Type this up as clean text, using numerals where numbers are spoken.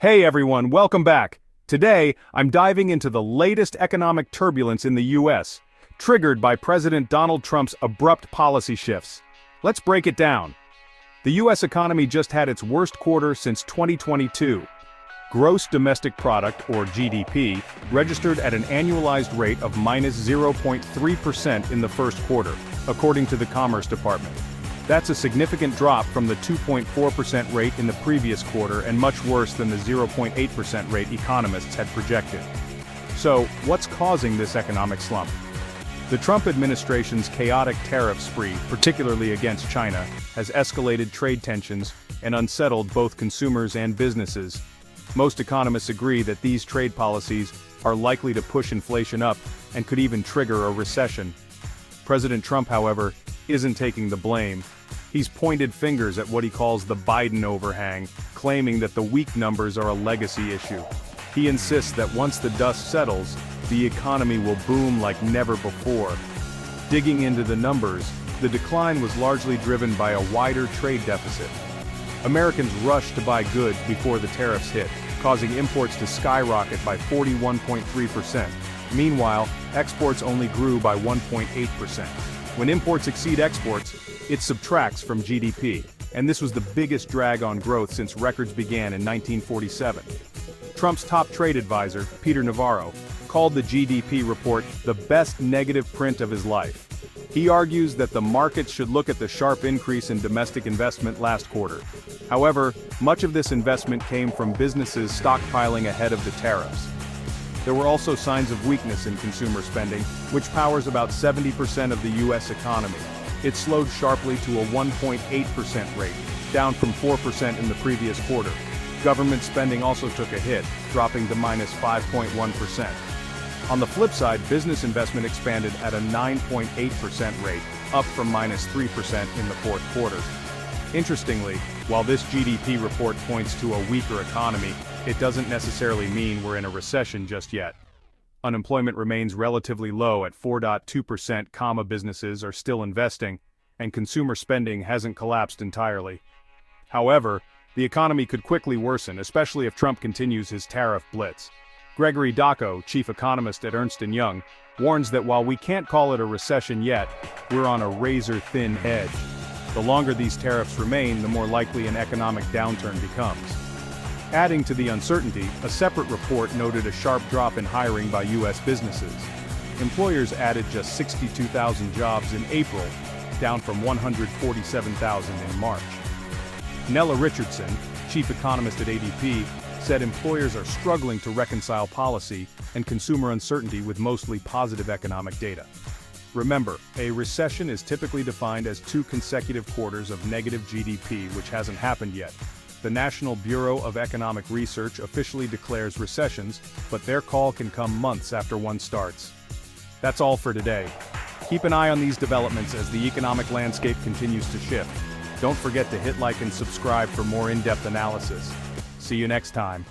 Hey everyone, welcome back. Today, I'm diving into the latest economic turbulence in the US, triggered by President Donald Trump's abrupt policy shifts. Let's break it down. The US economy just had its worst quarter since 2022. Gross domestic product, or GDP, registered at an annualized rate of minus 0.3% in the first quarter, according to the Commerce Department. That's a significant drop from the 2.4% rate in the previous quarter and much worse than the 0.8% rate economists had projected. So, what's causing this economic slump? The Trump administration's chaotic tariff spree, particularly against China, has escalated trade tensions and unsettled both consumers and businesses. Most economists agree that these trade policies are likely to push inflation up and could even trigger a recession. President Trump, however, isn't taking the blame. He's pointed fingers at what he calls the Biden overhang, claiming that the weak numbers are a legacy issue. He insists that once the dust settles, the economy will boom like never before. Digging into the numbers, the decline was largely driven by a wider trade deficit. Americans rushed to buy goods before the tariffs hit, causing imports to skyrocket by 41.3%. Meanwhile, exports only grew by 1.8%. When imports exceed exports, it subtracts from GDP, and this was the biggest drag on growth since records began in 1947. Trump's top trade advisor, Peter Navarro, called the GDP report the best negative print of his life. He argues that the markets should look at the sharp increase in domestic investment last quarter. However, much of this investment came from businesses stockpiling ahead of the tariffs. There were also signs of weakness in consumer spending, which powers about 70% of the US economy. It slowed sharply to a 1.8% rate, down from 4% in the previous quarter. Government spending also took a hit, dropping to minus 5.1%. On the flip side, business investment expanded at a 9.8% rate, up from minus 3% in the fourth quarter. Interestingly, while this GDP report points to a weaker economy, it doesn't necessarily mean we're in a recession just yet. Unemployment remains relatively low at 4.2%, businesses are still investing, and consumer spending hasn't collapsed entirely. However, the economy could quickly worsen, especially if Trump continues his tariff blitz. Gregory Dacco, chief economist at Ernst & Young, warns that while we can't call it a recession yet, we're on a razor-thin edge. The longer these tariffs remain, the more likely an economic downturn becomes. Adding to the uncertainty, a separate report noted a sharp drop in hiring by U.S. businesses. Employers added just 62,000 jobs in April, down from 147,000 in March. Nella Richardson, chief economist at ADP, said employers are struggling to reconcile policy and consumer uncertainty with mostly positive economic data. Remember, a recession is typically defined as 2 consecutive quarters of negative GDP, which hasn't happened yet. The National Bureau of Economic Research officially declares recessions, but their call can come months after one starts. That's all for today. Keep an eye on these developments as the economic landscape continues to shift. Don't forget to hit like and subscribe for more in-depth analysis. See you next time.